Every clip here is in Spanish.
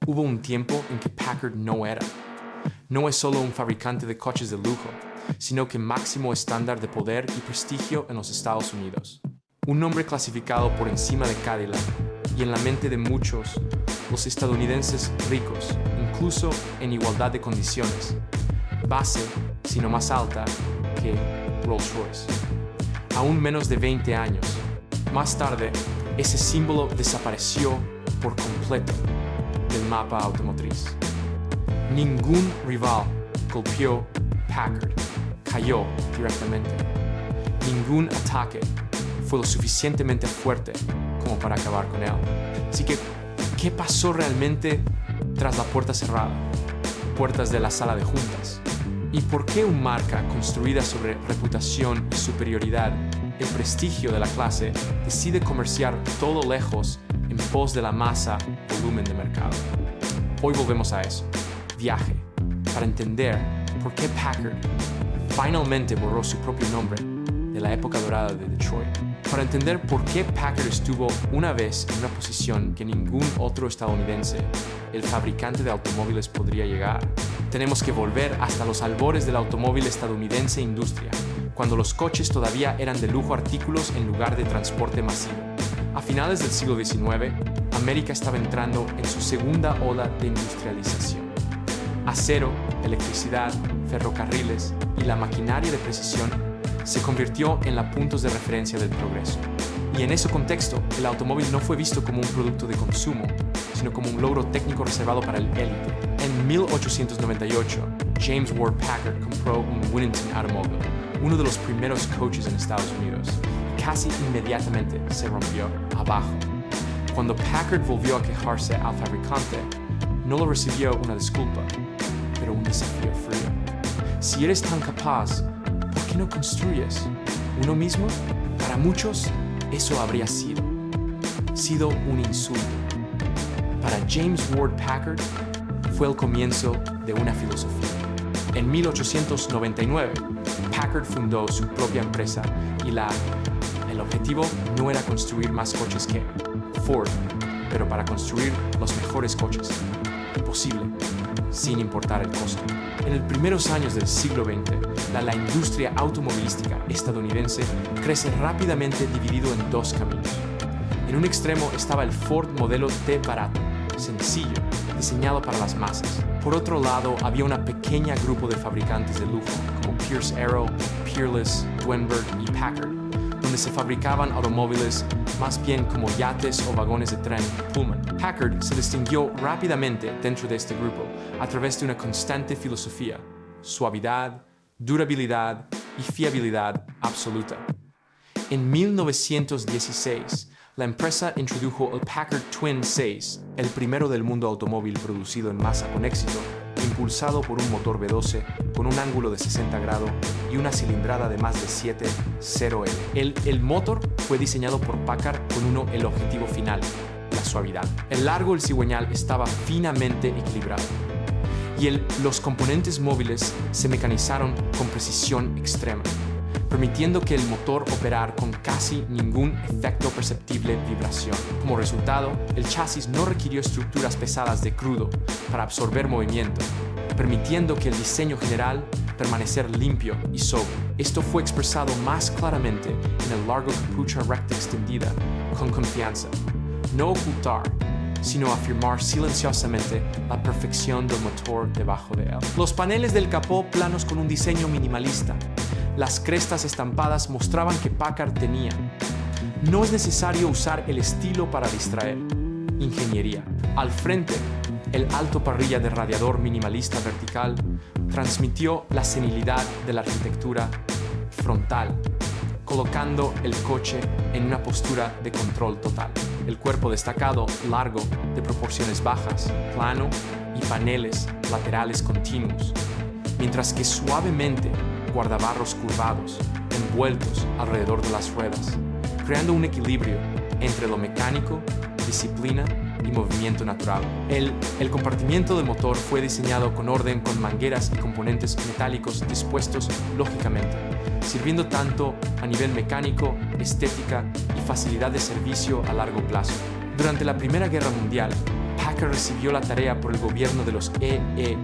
Hubo un tiempo en que Packard no era. No es solo un fabricante de coches de lujo, sino que máximo estándar de poder y prestigio en los Estados Unidos. Un nombre clasificado por encima de Cadillac y en la mente de muchos, los estadounidenses ricos, incluso en igualdad de condiciones, base, sino más alta, que Rolls-Royce. Aún menos de 20 años. Más tarde, ese símbolo desapareció por completo del mapa automotriz. Ningún rival golpeó Packard, cayó directamente. Ningún ataque fue lo suficientemente fuerte como para acabar con él. Así que, ¿qué pasó realmente tras la puerta cerrada? Puertas de la sala de juntas. ¿Y por qué una marca construida sobre reputación y superioridad, el prestigio de la clase, decide comerciar todo lejos en pos de la masa, volumen de mercado? Hoy volvemos a eso. Viaje, para entender por qué Packard finalmente borró su propio nombre de la época dorada de Detroit. Para entender por qué Packard estuvo una vez en una posición que ningún otro estadounidense, el fabricante de automóviles, podría llegar. Tenemos que volver hasta los albores del automóvil estadounidense industria, cuando los coches todavía eran de lujo artículos en lugar de transporte masivo. A finales del siglo XIX, América estaba entrando en su segunda ola de industrialización. Acero, electricidad, ferrocarriles y la maquinaria de precisión se convirtió en los puntos de referencia del progreso. Y en ese contexto, el automóvil no fue visto como un producto de consumo, sino como un logro técnico reservado para el élite. En 1898, James Ward Packard compró un Winnington Automobile, uno de los primeros coches en Estados Unidos. Casi inmediatamente se rompió abajo. Cuando Packard volvió a quejarse al fabricante, no lo recibió una disculpa, pero un desafío frío. Si eres tan capaz, ¿por qué no construyes uno mismo? Para muchos, eso habría sido un insulto. Para James Ward Packard, fue el comienzo de una filosofía. En 1899, Packard fundó su propia empresa y el objetivo no era construir más coches que Ford, pero para construir los mejores coches. Imposible, sin importar el costo. En los primeros años del siglo XX, la industria automovilística estadounidense crece rápidamente dividido en dos caminos. En un extremo estaba el Ford modelo T barato, sencillo, diseñado para las masas. Por otro lado, había un pequeño grupo de fabricantes de lujo, como Pierce Arrow, Peerless, Duesenberg y Packard, donde se fabricaban automóviles más bien como yates o vagones de tren Pullman. Packard se distinguió rápidamente dentro de este grupo a través de una constante filosofía: suavidad, durabilidad y fiabilidad absoluta. En 1916, la empresa introdujo el Packard Twin 6, el primero del mundo automóvil producido en masa con éxito, impulsado por un motor V12 con un ángulo de 60 grados y una cilindrada de más de 7.0 L. El motor fue diseñado por Packard con el objetivo final: la suavidad. El largo del cigüeñal estaba finamente equilibrado. Y los componentes móviles se mecanizaron con precisión extrema, permitiendo que el motor operara con casi ningún efecto perceptible vibración. Como resultado, el chasis no requirió estructuras pesadas de crudo para absorber movimiento, permitiendo que el diseño general permanecer limpio y sobrio. Esto fue expresado más claramente en el largo capucha recta extendida, con confianza. No ocultar, sino afirmar silenciosamente la perfección del motor debajo de él. Los paneles del capó planos con un diseño minimalista. Las crestas estampadas mostraban que Packard tenía. No es necesario usar el estilo para distraer. Ingeniería. Al frente, el alto parrilla de radiador minimalista vertical transmitió la senilidad de la arquitectura frontal, colocando el coche en una postura de control total. El cuerpo destacado, largo, de proporciones bajas, plano y paneles laterales continuos, mientras que suavemente guardabarros curvados, envueltos alrededor de las ruedas, creando un equilibrio entre lo mecánico, disciplina y movimiento natural. El compartimiento del motor fue diseñado con orden, con mangueras y componentes metálicos dispuestos lógicamente, sirviendo tanto a nivel mecánico, estética y facilidad de servicio a largo plazo. Durante la Primera Guerra Mundial, Packard recibió la tarea por el gobierno de los EEUU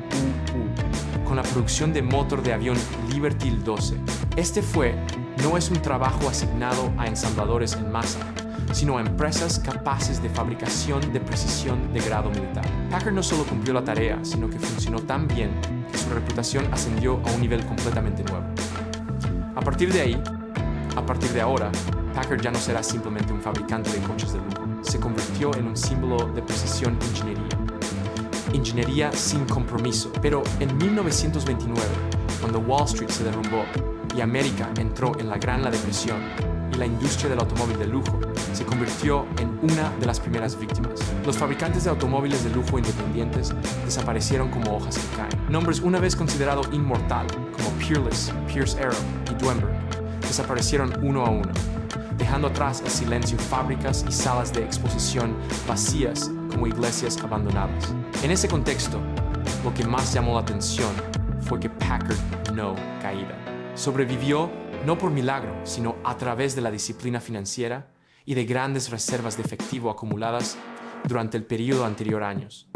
con la producción de motor de avión Liberty 12. Este no es un trabajo asignado a ensambladores en masa, sino a empresas capaces de fabricación de precisión de grado militar. Packard no solo cumplió la tarea, sino que funcionó tan bien que su reputación ascendió a un nivel completamente nuevo. A partir de ahora, Packard ya no será simplemente un fabricante de coches de lujo. Se convirtió en un símbolo de precisión ingeniería sin compromiso. Pero en 1929, cuando Wall Street se derrumbó y América entró en la Gran Depresión y la industria del automóvil de lujo se convirtió en una de las primeras víctimas. Los fabricantes de automóviles de lujo independientes desaparecieron como hojas que caen. Nombres una vez considerados inmortal, como Peerless, Pierce Arrow y Duesenberg, desaparecieron uno a uno, dejando atrás el silencio fábricas y salas de exposición vacías como iglesias abandonadas. En ese contexto, lo que más llamó la atención fue que Packard no caía. Sobrevivió no por milagro, sino a través de la disciplina financiera y de grandes reservas de efectivo acumuladas durante el periodo anterior a años,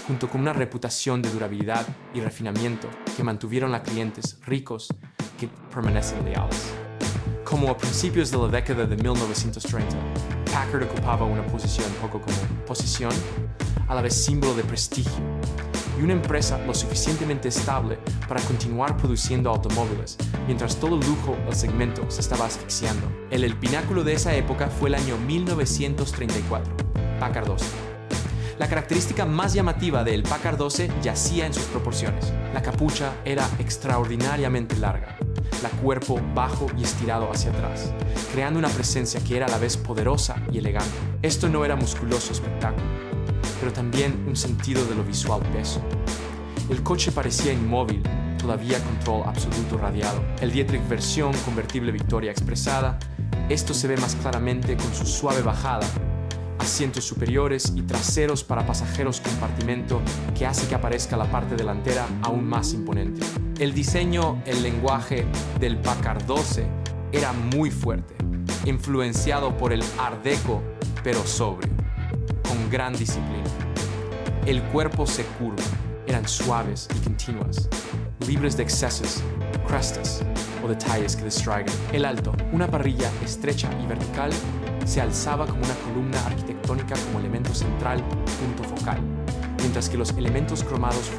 junto con una reputación de durabilidad y refinamiento que mantuvieron a clientes ricos que permanecen leales. Como a principios de la década de 1930, Packard ocupaba una posición a la vez símbolo de prestigio, y una empresa lo suficientemente estable para continuar produciendo automóviles, mientras todo el lujo del segmento se estaba asfixiando. El pináculo de esa época fue el año 1934, Packard 12. La característica más llamativa del Packard 12 yacía en sus proporciones. La capucha era extraordinariamente larga, la cuerpo bajo y estirado hacia atrás, creando una presencia que era a la vez poderosa y elegante. Esto no era musculoso espectáculo, pero también un sentido de lo visual peso. El coche parecía inmóvil, todavía control absoluto radiado. El Dietrich versión convertible Victoria expresada, esto se ve más claramente con su suave bajada, asientos superiores y traseros para pasajeros compartimento que hace que aparezca la parte delantera aún más imponente. El diseño, el lenguaje del Packard 12 era muy fuerte, influenciado por el Art Deco, pero sobrio, con gran disciplina. El cuerpo se curva, eran suaves y continuas, libres de excesos, crestas o detalles que distraigan. El alto, una parrilla estrecha y vertical, se alzaba como una columna arquitectónica como elemento central, punto focal, mientras que los elementos cromados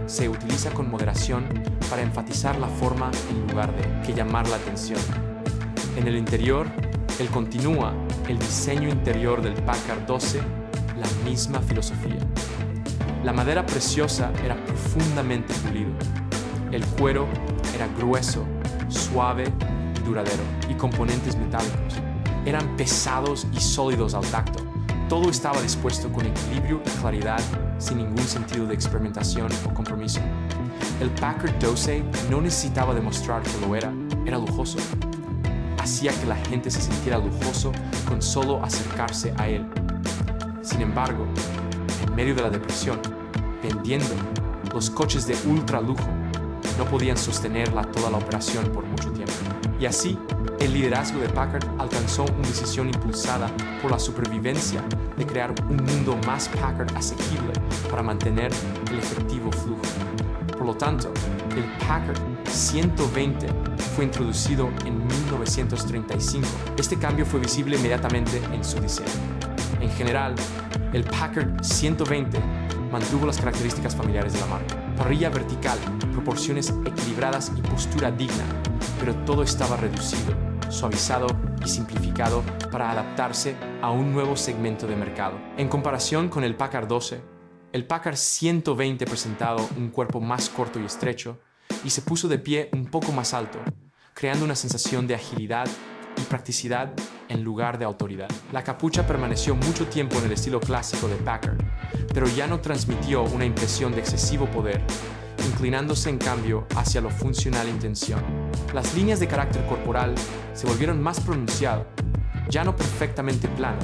se utiliza con moderación para enfatizar la forma en lugar de que llamar la atención. En el interior, el diseño interior del Packard 12, la misma filosofía. La madera preciosa era profundamente pulido. El cuero era grueso, suave y duradero, y componentes metálicos. Eran pesados y sólidos al tacto. Todo estaba dispuesto con equilibrio y claridad, sin ningún sentido de experimentación o compromiso. El Packard 12 no necesitaba demostrar que lo era lujoso. Hacía que la gente se sintiera lujoso con solo acercarse a él. Sin embargo, en medio de la depresión, vendiendo, los coches de ultra lujo no podían sostener toda la operación por mucho tiempo. Y así, el liderazgo de Packard alcanzó una decisión impulsada por la supervivencia de crear un mundo más Packard asequible para mantener el efectivo flujo. Por lo tanto, el Packard 120 fue introducido en 1935. Este cambio fue visible inmediatamente en su diseño. En general, el Packard 120 mantuvo las características familiares de la marca. Parrilla vertical, proporciones equilibradas y postura digna, pero todo estaba reducido, suavizado y simplificado para adaptarse a un nuevo segmento de mercado. En comparación con el Packard 12, el Packard 120 presentaba un cuerpo más corto y estrecho y se puso de pie un poco más alto, creando una sensación de agilidad y practicidad en lugar de autoridad. La capucha permaneció mucho tiempo en el estilo clásico de Packard, pero ya no transmitió una impresión de excesivo poder, inclinándose en cambio hacia lo funcional e intención. Las líneas de carácter corporal se volvieron más pronunciadas, ya no perfectamente plano,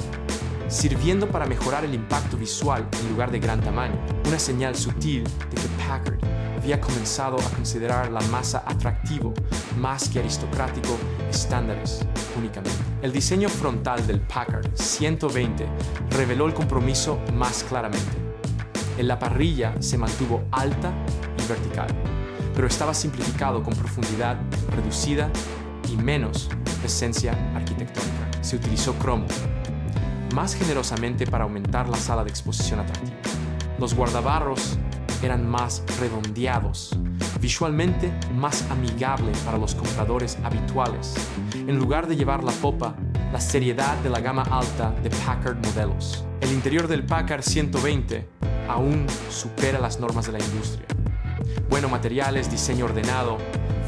sirviendo para mejorar el impacto visual en lugar de gran tamaño, una señal sutil de que Packard había comenzado a considerar la masa atractivo más que aristocrático estándares únicamente. El diseño frontal del Packard 120 reveló el compromiso más claramente. En la parrilla se mantuvo alta y vertical, pero estaba simplificado con profundidad reducida y menos presencia arquitectónica. Se utilizó cromo, más generosamente para aumentar la sala de exposición atractiva. Los guardabarros eran más redondeados, visualmente más amigable para los compradores habituales. En lugar de llevar la popa, la seriedad de la gama alta de Packard modelos. El interior del Packard 120 aún supera las normas de la industria. Buenos materiales, diseño ordenado,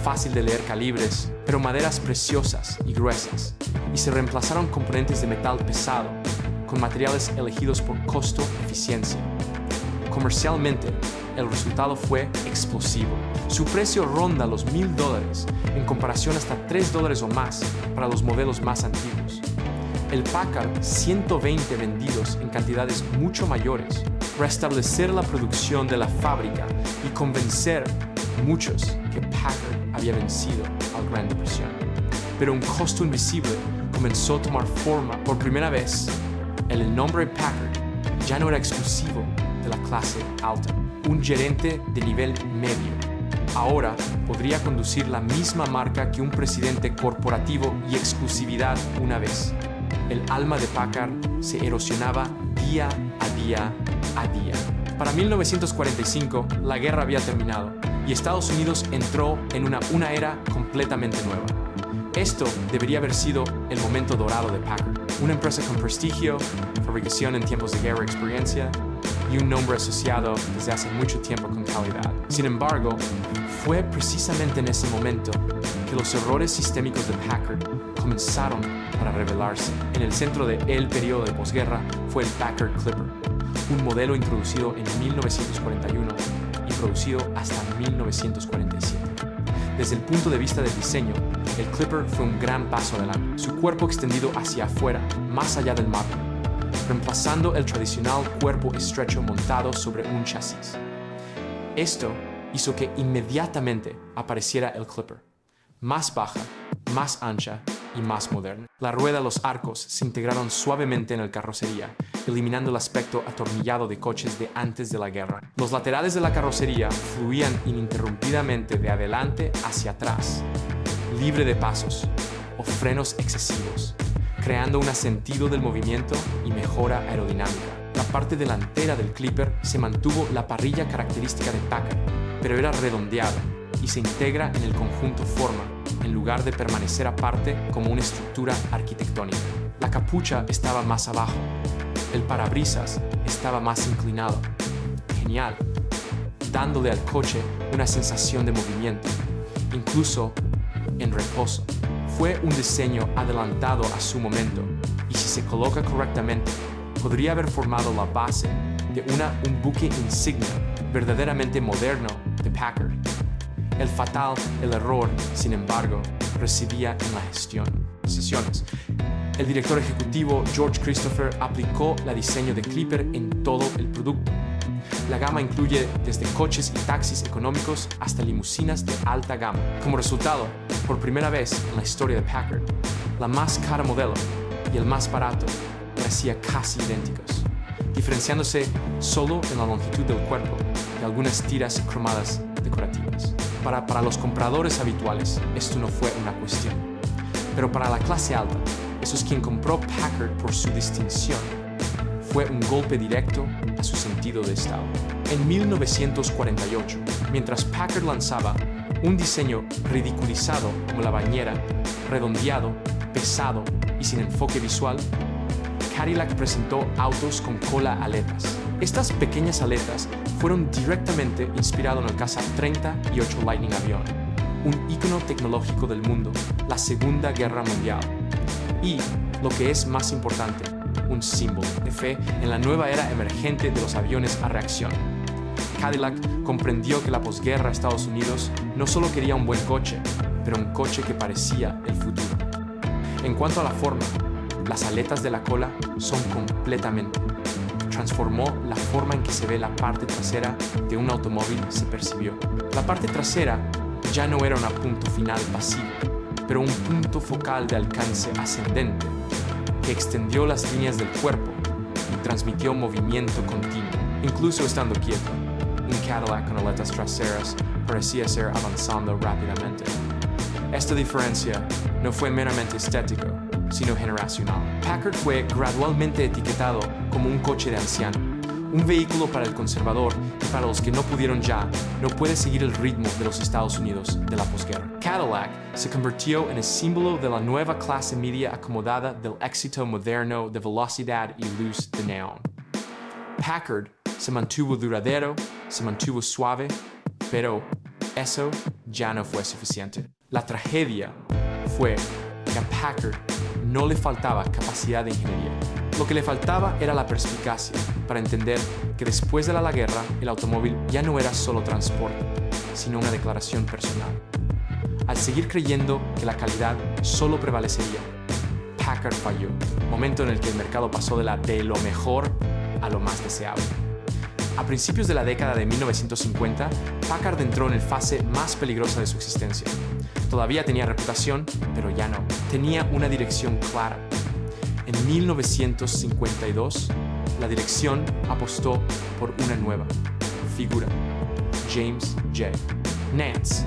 fácil de leer calibres, pero maderas preciosas y gruesas, y se reemplazaron componentes de metal pesado con materiales elegidos por costo-eficiencia. Comercialmente, el resultado fue explosivo. Su precio ronda los $1,000, en comparación hasta $3 o más para los modelos más antiguos. El Packard 120 vendidos en cantidades mucho mayores, restablecer la producción de la fábrica y convencer a muchos que Packard había vencido a la Gran Depresión. Pero un costo invisible comenzó a tomar forma por primera vez. El nombre Packard ya no era exclusivo de la clase alta. Un gerente de nivel medio ahora podría conducir la misma marca que un presidente corporativo y exclusividad una vez. El alma de Packard se erosionaba día a día a día. Para 1945, la guerra había terminado y Estados Unidos entró en una era completamente nueva. Esto debería haber sido el momento dorado de Packard, una empresa con prestigio, fabricación en tiempos de guerra, experiencia y un nombre asociado desde hace mucho tiempo con calidad. Sin embargo, fue precisamente en ese momento que los errores sistémicos de Packard comenzaron para revelarse. En el centro del periodo de posguerra fue el Packard Clipper, un modelo introducido en 1941 y producido hasta 1947. Desde el punto de vista del diseño, el Clipper fue un gran paso adelante. Su cuerpo extendido hacia afuera, más allá del mármol, reemplazando el tradicional cuerpo estrecho montado sobre un chasis. Esto hizo que inmediatamente apareciera el Clipper, más baja, más ancha y más moderna. La rueda y los arcos se integraron suavemente en la carrocería, eliminando el aspecto atornillado de coches de antes de la guerra. Los laterales de la carrocería fluían ininterrumpidamente de adelante hacia atrás, libre de pasos o frenos excesivos, creando un sentido del movimiento y mejora aerodinámica. La parte delantera del Clipper se mantuvo la parrilla característica de Packard, pero era redondeada y se integra en el conjunto forma, en lugar de permanecer aparte como una estructura arquitectónica. La capucha estaba más abajo, el parabrisas estaba más inclinado. Genial, dándole al coche una sensación de movimiento, incluso en reposo. Fue un diseño adelantado a su momento y si se coloca correctamente, podría haber formado la base de un buque insignia verdaderamente moderno de Packard. El error, sin embargo, residía en la decisiones. El director ejecutivo George Christopher aplicó el diseño de Clipper en todo el producto. La gama incluye desde coches y taxis económicos hasta limusinas de alta gama. Como resultado, por primera vez en la historia de Packard, la más cara modelo y el más barato parecían casi idénticos, diferenciándose solo en la longitud del cuerpo y algunas tiras cromadas decorativas. Para los compradores habituales, esto no fue una cuestión. Pero para la clase alta, esos quien compró Packard por su distinción, fue un golpe directo a su sentido de estado. En 1948, mientras Packard lanzaba un diseño ridiculizado como la bañera, redondeado, pesado y sin enfoque visual, Cadillac presentó autos con cola aletas. Estas pequeñas aletas fueron directamente inspiradas en el Caza 38 Lightning avión, un ícono tecnológico del mundo, la Segunda Guerra Mundial. Y, lo que es más importante, un símbolo de fe en la nueva era emergente de los aviones a reacción. Cadillac comprendió que la posguerra Estados Unidos no solo quería un buen coche, pero un coche que parecía el futuro. En cuanto a la forma, las aletas de la cola son completamente. Transformó la forma en que se ve la parte trasera de un automóvil se percibió. La parte trasera ya no era un punto final pasivo, pero un punto focal de alcance ascendente que extendió las líneas del cuerpo y transmitió movimiento continuo. incluso estando quieto. Un Cadillac con aletas traseras parecía ser avanzando rápidamente. Esta diferencia no fue meramente estético, sino generacional. Packard fue gradualmente etiquetado como un coche de anciano, un vehículo para el conservador y para los que no pudieron ya, no puede seguir el ritmo de los Estados Unidos de la posguerra. Cadillac se convirtió en el símbolo de la nueva clase media acomodada del éxito moderno de velocidad y luz de neón. Packard se mantuvo duradero, se mantuvo suave, pero eso ya no fue suficiente. La tragedia fue que a Packard no le faltaba capacidad de ingeniería. Lo que le faltaba era la perspicacia para entender que después de la guerra el automóvil ya no era solo transporte, sino una declaración personal. Al seguir creyendo que la calidad solo prevalecería, Packard falló, momento en el que el mercado pasó de lo mejor a lo más deseable. A principios de la década de 1950, Packard entró en la fase más peligrosa de su existencia. Todavía tenía reputación, pero ya no. Tenía una dirección clara. En 1952, la dirección apostó por una nueva figura, James J. Nance,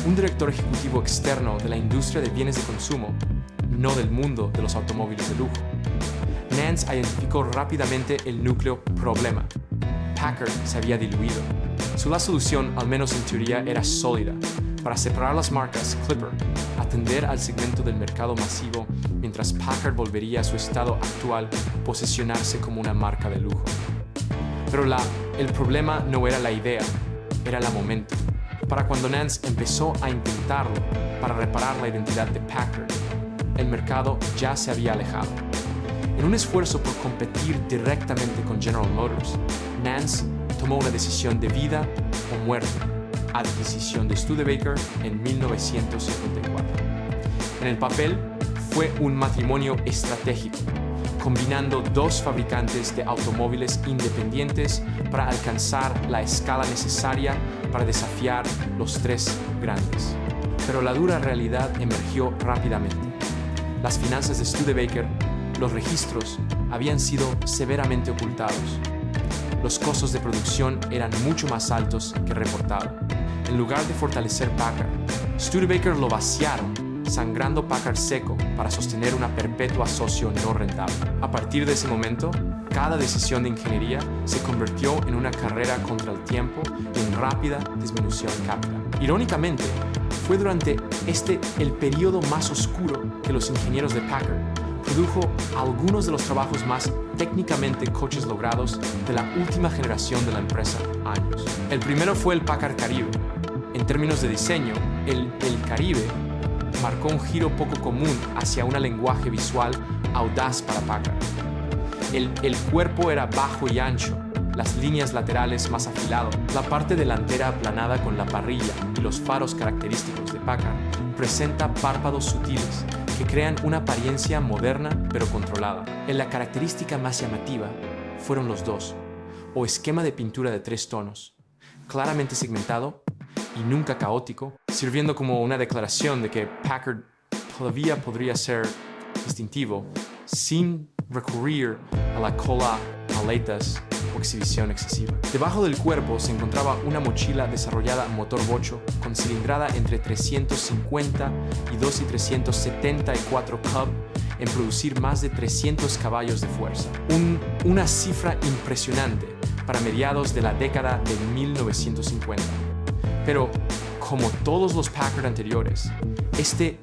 un director ejecutivo externo de la industria de bienes de consumo, no del mundo de los automóviles de lujo. Nance identificó rápidamente el núcleo problema. Packard se había diluido. La solución, al menos en teoría, era sólida. Para separar las marcas Clipper, atender al segmento del mercado masivo, mientras Packard volvería a su estado actual, posicionarse como una marca de lujo. Pero el problema no era la idea, era el momento. Para cuando Nance empezó a intentarlo para reparar la identidad de Packard, el mercado ya se había alejado. En un esfuerzo por competir directamente con General Motors, Nance tomó una decisión de vida o muerte: adquisición de Studebaker en 1954. En el papel fue un matrimonio estratégico, combinando dos fabricantes de automóviles independientes para alcanzar la escala necesaria para desafiar los tres grandes. Pero la dura realidad emergió rápidamente. Las finanzas de Studebaker, los registros, habían sido severamente ocultados. Los costos de producción eran mucho más altos que reportado. En lugar de fortalecer Packard, Studebaker lo vaciaron, sangrando Packard seco para sostener una perpetua socio no rentable. A partir de ese momento, cada decisión de ingeniería se convirtió en una carrera contra el tiempo y en rápida disminución capital. Irónicamente, fue durante el periodo más oscuro que los ingenieros de Packard produjo algunos de los trabajos más técnicamente coches logrados de la última generación de la empresa años. El primero fue el Packard Caribe. En términos de diseño, el Caribe marcó un giro poco común hacia un lenguaje visual audaz para Packard. El cuerpo era bajo y ancho, las líneas laterales más afiladas, la parte delantera aplanada con la parrilla y los faros característicos de Packard presenta párpados sutiles que crean una apariencia moderna pero controlada. En la característica más llamativa fueron los dos, o esquema de pintura de 3 tonos, claramente segmentado y nunca caótico, sirviendo como una declaración de que Packard todavía podría ser distintivo sin recurrir a la cola, aletas o exhibición excesiva. Debajo del cuerpo se encontraba una mochila desarrollada motor bocho con cilindrada entre 352 y 374 cub en producir más de 300 caballos de fuerza. Una cifra impresionante para mediados de la década de 1950. Pero, como todos los Packard anteriores,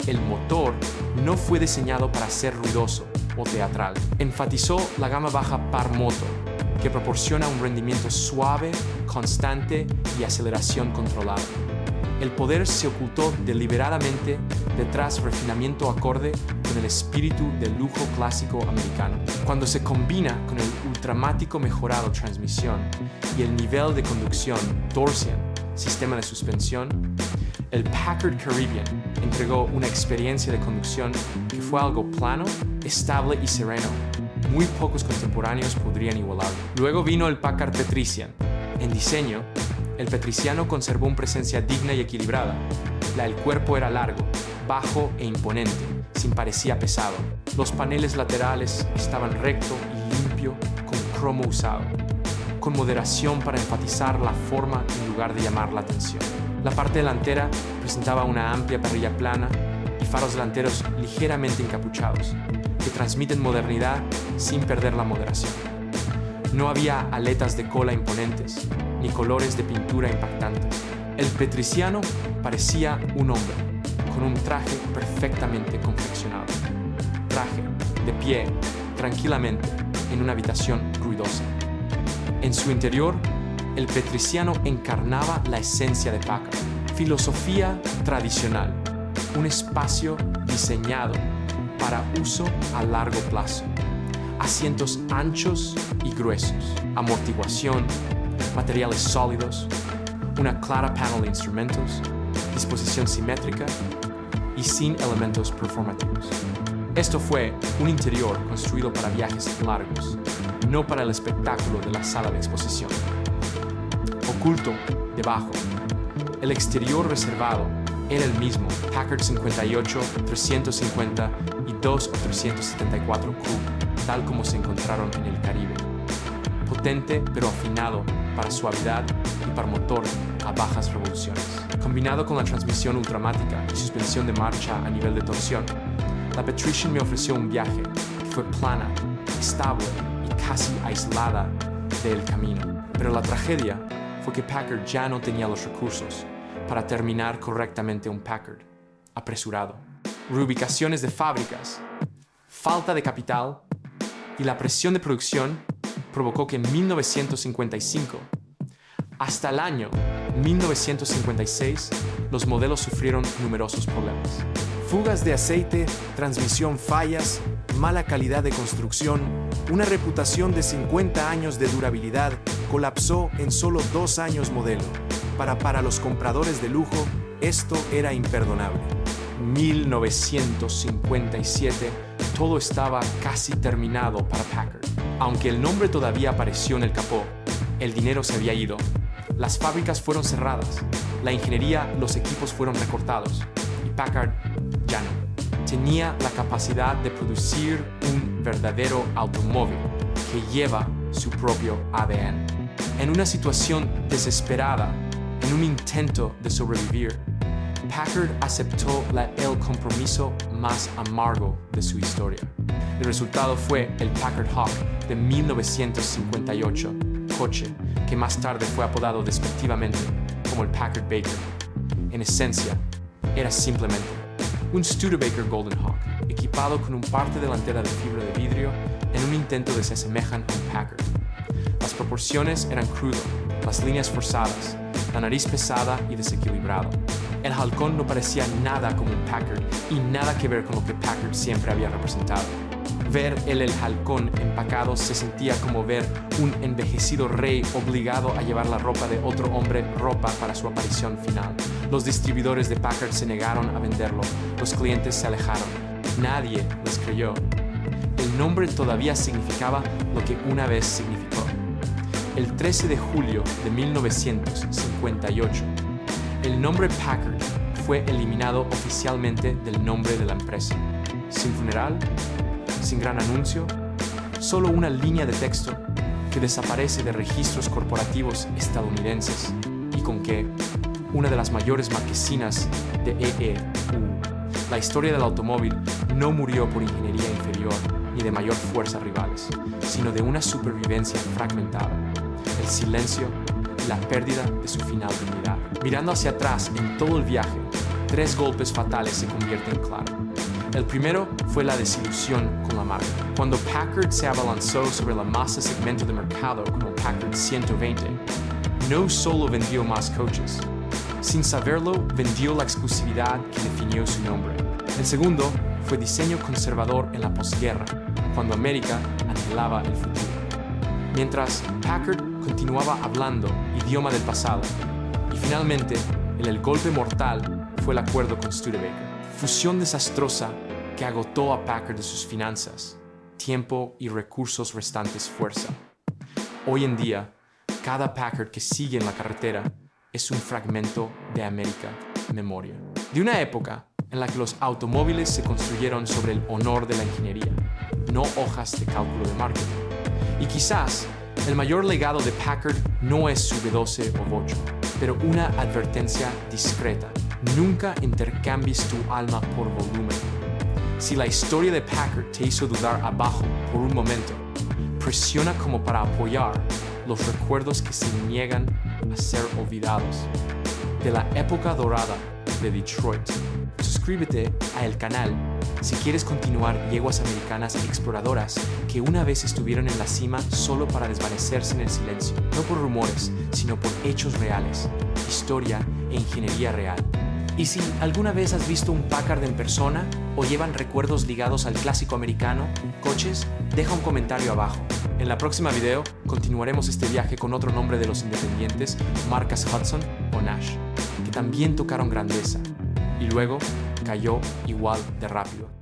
el motor no fue diseñado para ser ruidoso o teatral. Enfatizó la gama baja par motor, que proporciona un rendimiento suave, constante y aceleración controlada. El poder se ocultó deliberadamente detrás refinamiento acorde con el espíritu del lujo clásico americano. Cuando se combina con el ultramático mejorado transmisión y el nivel de conducción Dorsian, sistema de suspensión, el Packard Caribbean entregó una experiencia de conducción que fue algo plano, estable y sereno. Muy pocos contemporáneos podrían igualarlo. Luego vino el Packard Patrician. En diseño, el Patriciano conservó una presencia digna y equilibrada. El cuerpo era largo, bajo e imponente, sin parecía pesado. Los paneles laterales estaban recto y limpio, con cromo usado. con moderación para enfatizar la forma en lugar de llamar la atención. La parte delantera presentaba una amplia parrilla plana y faros delanteros ligeramente encapuchados, que transmiten modernidad sin perder la moderación. No había aletas de cola imponentes, ni colores de pintura impactantes. El Petriciano parecía un hombre, con un traje perfectamente confeccionado. Traje, de pie, tranquilamente, en una habitación ruidosa. En su interior, el Petriciano encarnaba la esencia de Packard. Filosofía tradicional, un espacio diseñado para uso a largo plazo. Asientos anchos y gruesos, amortiguación, materiales sólidos, una clara panel de instrumentos, disposición simétrica y sin elementos performativos. Esto fue un interior construido para viajes largos, no para el espectáculo de la sala de exposición. Oculto, debajo, el exterior reservado era el mismo Packard 58, 350 y 2 o 374 Coupe, tal como se encontraron en el Caribe. Potente pero afinado para suavidad y para motor a bajas revoluciones. Combinado con la transmisión ultramática y suspensión de marcha a nivel de torsión, la Patrician me ofreció un viaje que fue plana, estable y casi aislada del camino. Pero la tragedia fue que Packard ya no tenía los recursos para terminar correctamente un Packard apresurado. Reubicaciones de fábricas, falta de capital y la presión de producción provocó que en 1955, hasta el año 1956, los modelos sufrieron numerosos problemas. Fugas de aceite, transmisión fallas, mala calidad de construcción, una reputación de 50 años de durabilidad colapsó en solo 2 años modelo. Para los compradores de lujo, esto era imperdonable. 1957, todo estaba casi terminado para Packard. Aunque el nombre todavía apareció en el capó, el dinero se había ido. Las fábricas fueron cerradas, la ingeniería, los equipos fueron recortados y Packard ya no. Tenía la capacidad de producir un verdadero automóvil que lleva su propio ADN. En una situación desesperada, en un intento de sobrevivir, Packard aceptó el compromiso más amargo de su historia. El resultado fue el Packard Hawk de 1958, coche que más tarde fue apodado despectivamente como el Packard Baker. En esencia, era simplemente un Studebaker Golden Hawk, equipado con un parte delantera de fibra de vidrio en un intento de se asemejan a un Packard. Las proporciones eran crudo, las líneas forzadas, la nariz pesada y desequilibrado. El halcón no parecía nada como un Packard y nada que ver con lo que Packard siempre había representado. Ver el halcón empacado se sentía como ver un envejecido rey obligado a llevar la ropa de otro hombre ropa para su aparición final. Los distribuidores de Packard se negaron a venderlo, los clientes se alejaron, nadie les creyó. El nombre todavía significaba lo que una vez significó. El 13 de julio de 1958, el nombre Packard fue eliminado oficialmente del nombre de la empresa. Sin funeral, sin gran anuncio, solo una línea de texto que desaparece de registros corporativos estadounidenses y con que una de las mayores marquesinas de EEU. La historia del automóvil no murió por ingeniería inferior ni de mayor fuerza rivales, sino de una supervivencia fragmentada, el silencio y la pérdida de su final dignidad. Mirando hacia atrás en todo el viaje, 3 golpes fatales se convierten claro. El primero fue la desilusión con la marca. Cuando Packard se abalanzó sobre la masa segmento de mercado como Packard 120, no solo vendió más coches, sin saberlo vendió la exclusividad que definió su nombre. El segundo fue diseño conservador en la posguerra, cuando América anhelaba el futuro. Mientras Packard continuaba hablando idioma del pasado, y finalmente el golpe mortal fue el acuerdo con Studebaker. Fusión desastrosa que agotó a Packard de sus finanzas, tiempo y recursos restantes fuerza. Hoy en día, cada Packard que sigue en la carretera es un fragmento de América memoria. De una época en la que los automóviles se construyeron sobre el honor de la ingeniería, no hojas de cálculo de marketing. Y quizás El mayor legado de Packard no es su V12 o V8, pero una advertencia discreta. Nunca intercambies tu alma por volumen. Si la historia de Packard te hizo dudar abajo por un momento, presiona como para apoyar los recuerdos que se niegan a ser olvidados de la época dorada de Detroit. Suscríbete a el canal si quieres continuar yeguas americanas exploradoras que una vez estuvieron en la cima solo para desvanecerse en el silencio, no por rumores, sino por hechos reales, historia e ingeniería real. Y si alguna vez has visto un Packard en persona o llevan recuerdos ligados al clásico americano, coches, deja un comentario abajo. En la próxima video continuaremos este viaje con otro nombre de los independientes, marcas Hudson o Nash, que también tocaron grandeza y luego cayó igual de rápido.